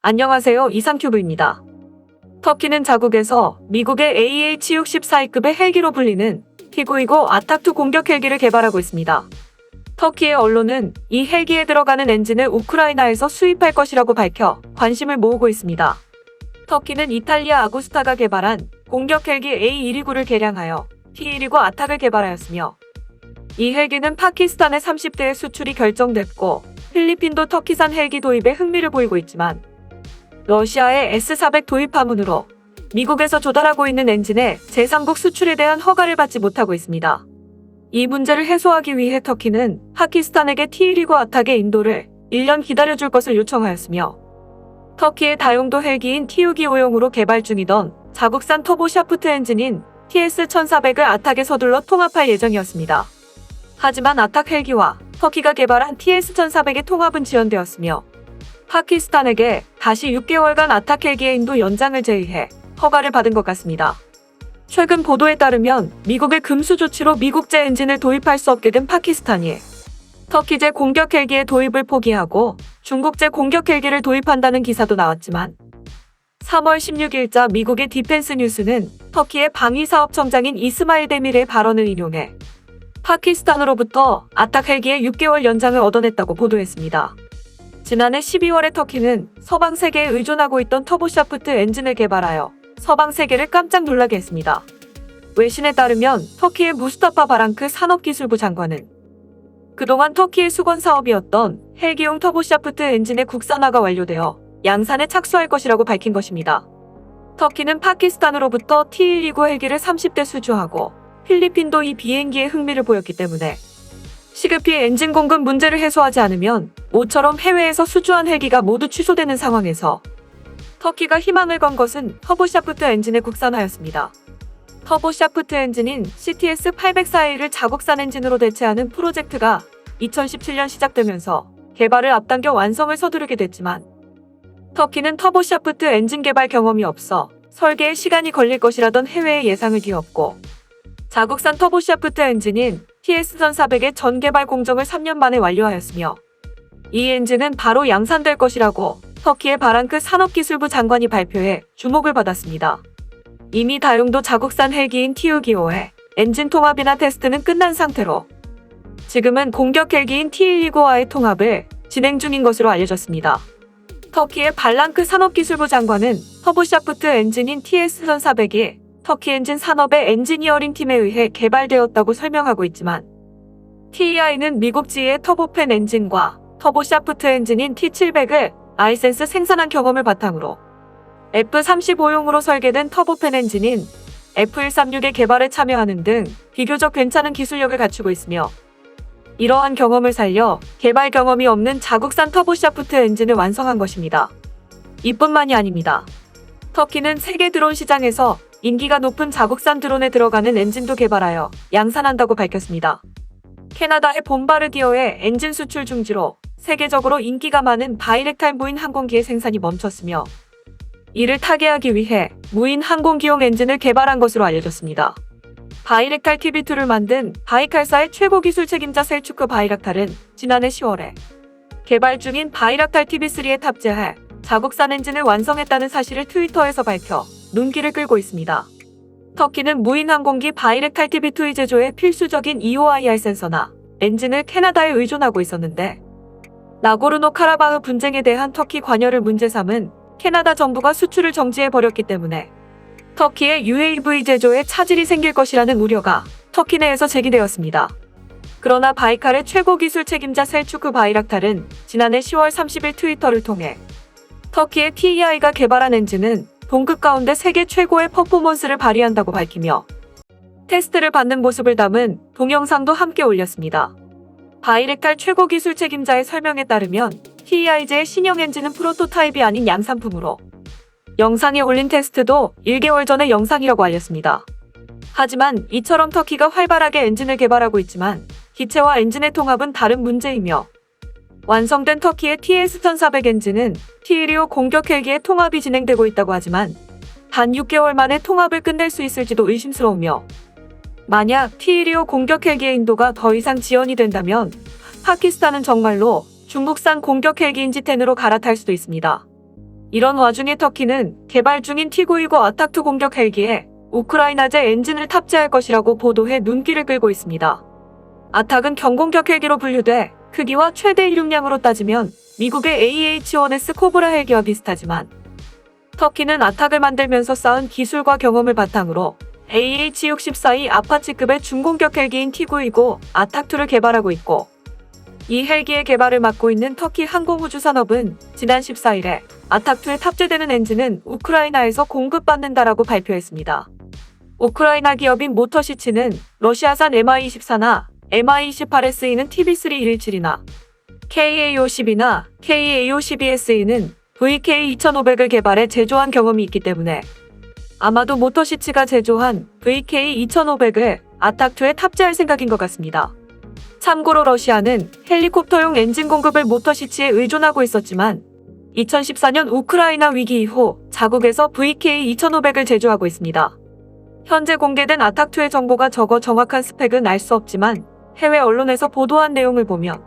안녕하세요. 이상큐브입니다. 터키는 자국에서 미국의 AH-64E급의 헬기로 불리는 T-920 아탁2 공격 헬기를 개발하고 있습니다. 터키의 언론은 이 헬기에 들어가는 엔진을 우크라이나에서 수입할 것이라고 밝혀 관심을 모으고 있습니다. 터키는 이탈리아 아구스타가 개발한 공격 헬기 A129를 개량하여 T129 아탁을 개발하였으며 이 헬기는 파키스탄의 30대에 수출이 결정됐고 필리핀도 터키산 헬기 도입에 흥미를 보이고 있지만 러시아의 S-400 도입 파문으로 미국에서 조달하고 있는 엔진의 제3국 수출에 대한 허가를 받지 못하고 있습니다. 이 문제를 해소하기 위해 터키는 파키스탄에게 T129 아탁의 인도를 1년 기다려줄 것을 요청하였으며 터키의 다용도 헬기인 T-625용으로 개발 중이던 자국산 터보 샤프트 엔진인 TS-1400을 아탁에 서둘러 통합할 예정이었습니다. 하지만 아탁 헬기와 터키가 개발한 TS-1400의 통합은 지연되었으며 파키스탄에게 다시 6개월간 아탁 헬기의 인도 연장을 제의해 허가를 받은 것 같습니다. 최근 보도에 따르면 미국의 금수 조치로 미국제 엔진을 도입할 수 없게 된 파키스탄이 터키제 공격 헬기의 도입을 포기하고 중국제 공격 헬기를 도입한다는 기사도 나왔지만 3월 16일자 미국의 디펜스 뉴스는 터키의 방위사업청장인 이스마일 데밀의 발언을 인용해 파키스탄으로부터 아탁 헬기의 6개월 연장을 얻어냈다고 보도했습니다. 지난해 12월에 터키는 서방 세계에 의존하고 있던 터보샤프트 엔진을 개발하여 서방 세계를 깜짝 놀라게 했습니다. 외신에 따르면 터키의 무스타파 바랑크 산업기술부 장관은 그동안 터키의 수건 사업이었던 헬기용 터보샤프트 엔진의 국산화가 완료되어 양산에 착수할 것이라고 밝힌 것입니다. 터키는 파키스탄으로부터 T-129 헬기를 30대 수주하고 필리핀도 이 비행기에 흥미를 보였기 때문에 시급히 엔진 공급 문제를 해소하지 않으면 모처럼 해외에서 수주한 헬기가 모두 취소되는 상황에서 터키가 희망을 건 것은 터보샤프트 엔진의 국산화였습니다. 터보샤프트 엔진인 CTS-804A를 자국산 엔진으로 대체하는 프로젝트가 2017년 시작되면서 개발을 앞당겨 완성을 서두르게 됐지만 터키는 터보샤프트 엔진 개발 경험이 없어 설계에 시간이 걸릴 것이라던 해외의 예상을 뒤엎고 자국산 터보샤프트 엔진인 TS-1400의 전 개발 공정을 3년 만에 완료하였으며 이 엔진은 바로 양산될 것이라고 터키의 바랑크 산업기술부 장관이 발표해 주목을 받았습니다. 이미 다용도 자국산 헬기인 T-625의 엔진 통합이나 테스트는 끝난 상태로 지금은 공격 헬기인 T-129와의 통합을 진행 중인 것으로 알려졌습니다. 터키의 발랑크 산업기술부 장관은 터보샤프트 엔진인 TS-1400이 터키 엔진 산업의 엔지니어링 팀에 의해 개발되었다고 설명하고 있지만 TEI는 미국 지의 터보팬 엔진과 터보샤프트 엔진인 T700을 아이센스 생산한 경험을 바탕으로 F-35용으로 설계된 터보팬 엔진인 F-136의 개발에 참여하는 등 비교적 괜찮은 기술력을 갖추고 있으며 이러한 경험을 살려 개발 경험이 없는 자국산 터보샤프트 엔진을 완성한 것입니다. 이뿐만이 아닙니다. 터키는 세계 드론 시장에서 인기가 높은 자국산 드론에 들어가는 엔진도 개발하여 양산한다고 밝혔습니다. 캐나다의 봄바르디어의 엔진 수출 중지로 세계적으로 인기가 많은 바이렉탈 무인 항공기의 생산이 멈췄으며 이를 타개하기 위해 무인 항공기용 엔진을 개발한 것으로 알려졌습니다. 바이렉탈 TB2를 만든 바이칼사의 최고 기술 책임자 셀추크 바이락탈은 지난해 10월에 개발 중인 바이락탈 TB3에 탑재할 자국산 엔진을 완성했다는 사실을 트위터에서 밝혀 눈길을 끌고 있습니다. 터키는 무인 항공기 바이렉탈 TB2 제조에 필수적인 EOIR 센서나 엔진을 캐나다에 의존하고 있었는데 나고르노 카라바흐 분쟁에 대한 터키 관여를 문제 삼은 캐나다 정부가 수출을 정지해버렸기 때문에 터키의 UAV 제조에 차질이 생길 것이라는 우려가 터키 내에서 제기되었습니다. 그러나 바이칼의 최고 기술 책임자 셀추크 바이락탈은 지난해 10월 30일 트위터를 통해 터키의 TEI가 개발한 엔진은 동급 가운데 세계 최고의 퍼포먼스를 발휘한다고 밝히며 테스트를 받는 모습을 담은 동영상도 함께 올렸습니다. 바이렉탈 최고 기술 책임자의 설명에 따르면 TEI제의 신형 엔진은 프로토타입이 아닌 양산품으로 영상에 올린 테스트도 1개월 전의 영상이라고 알렸습니다. 하지만 이처럼 터키가 활발하게 엔진을 개발하고 있지만 기체와 엔진의 통합은 다른 문제이며 완성된 터키의 TS-1400 엔진은 T-125 공격 헬기의 통합이 진행되고 있다고 하지만 단 6개월 만에 통합을 끝낼 수 있을지도 의심스러우며 만약 T-125 공격 헬기의 인도가 더 이상 지연이 된다면 파키스탄은 정말로 중국산 공격 헬기인 G10으로 갈아탈 수도 있습니다. 이런 와중에 터키는 개발 중인 T-929 아탁2 공격 헬기에 우크라이나제 엔진을 탑재할 것이라고 보도해 눈길을 끌고 있습니다. 아탁은 경공격 헬기로 분류돼 크기와 최대 이륙량으로 따지면 미국의 AH-1S 코브라 헬기와 비슷하지만 터키는 아탁을 만들면서 쌓은 기술과 경험을 바탕으로 AH-64E 아파치급의 중공격 헬기인 T-929 아탁2를 개발하고 있고, 이 헬기의 개발을 맡고 있는 터키 항공우주산업은 지난 14일에 아탁2에 탑재되는 엔진은 우크라이나에서 공급받는다라고 발표했습니다. 우크라이나 기업인 모터시치는 러시아산 Mi-24나 Mi-28SE는 TB3-117이나 KA-50이나 KA-52SE는 VK-2500을 개발해 제조한 경험이 있기 때문에 아마도 모터시치가 제조한 VK-2500을 아탁2에 탑재할 생각인 것 같습니다. 참고로 러시아는 헬리콥터용 엔진 공급을 모터시치에 의존하고 있었지만 2014년 우크라이나 위기 이후 자국에서 VK-2500을 제조하고 있습니다. 현재 공개된 아탁2의 정보가 적어 정확한 스펙은 알 수 없지만 해외 언론에서 보도한 내용을 보면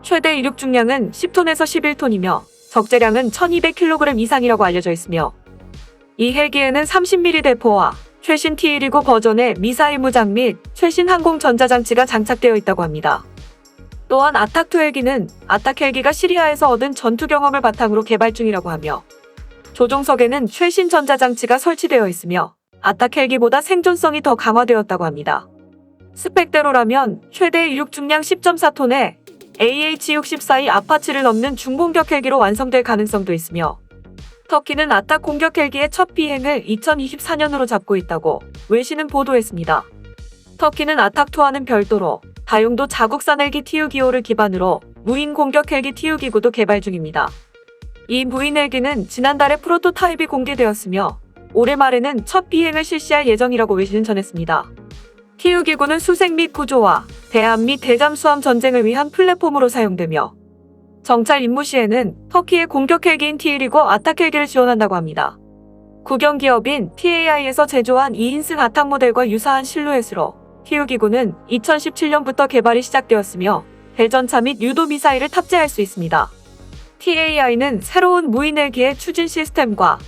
최대 이륙 중량은 10톤에서 11톤이며 적재량은 1200kg 이상이라고 알려져 있으며, 이 헬기에는 30mm 대포와 최신 T-129 버전의 미사일 무장 및 최신 항공 전자장치가 장착되어 있다고 합니다. 또한 아탁2 헬기는 아탁 헬기가 시리아에서 얻은 전투 경험을 바탕으로 개발 중이라고 하며, 조종석에는 최신 전자장치가 설치되어 있으며 아탁 헬기보다 생존성이 더 강화되었다고 합니다. 스펙대로라면 최대 이륙 중량 10.4톤의 AH-64E 아파치를 넘는 중공격 헬기로 완성될 가능성도 있으며, 터키는 아탁 공격 헬기의 첫 비행을 2024년으로 잡고 있다고 외신은 보도했습니다. 터키는 아탁2와는 별도로 다용도 자국산 헬기 Tu-25를 기반으로 무인 공격 헬기 Tu-29도 개발 중입니다. 이 무인 헬기는 지난달에 프로토타입이 공개되었으며 올해 말에는 첫 비행을 실시할 예정이라고 외신은 전했습니다. Tu-29는 수색 및 구조와 대함 및 대잠수함 전쟁을 위한 플랫폼으로 사용되며 정찰 임무 시에는 터키의 공격 헬기인 T-129 아탁 헬기를 지원한다고 합니다. 국영 기업인 TAI에서 제조한 2인승 아탁 모델과 유사한 실루엣으로 T-629는 2017년부터 개발이 시작되었으며 대전차 및 유도 미사일을 탑재할 수 있습니다. TAI는 새로운 무인 헬기의 추진 시스템과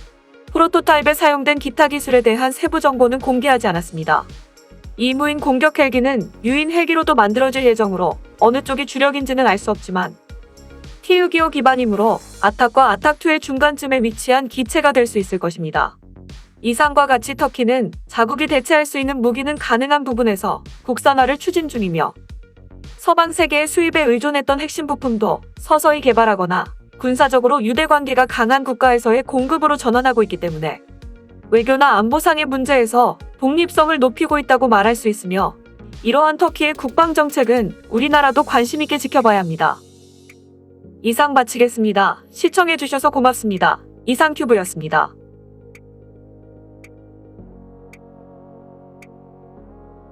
프로토타입에 사용된 기타 기술에 대한 세부 정보는 공개하지 않았습니다. 이 무인 공격 헬기는 유인 헬기로도 만들어질 예정으로 어느 쪽이 주력인지는 알 수 없지만 Tu-25 기반이므로 아탁과 아탁2의 중간쯤에 위치한 기체가 될 수 있을 것입니다. 이상과 같이 터키는 자국이 대체할 수 있는 무기는 가능한 부분에서 국산화를 추진 중이며 서방 세계의 수입에 의존했던 핵심 부품도 서서히 개발하거나 군사적으로 유대 관계가 강한 국가에서의 공급으로 전환하고 있기 때문에 외교나 안보상의 문제에서 독립성을 높이고 있다고 말할 수 있으며, 이러한 터키의 국방정책은 우리나라도 관심 있게 지켜봐야 합니다. 이상 마치겠습니다. 시청해주셔서 고맙습니다. 이상튜브였습니다.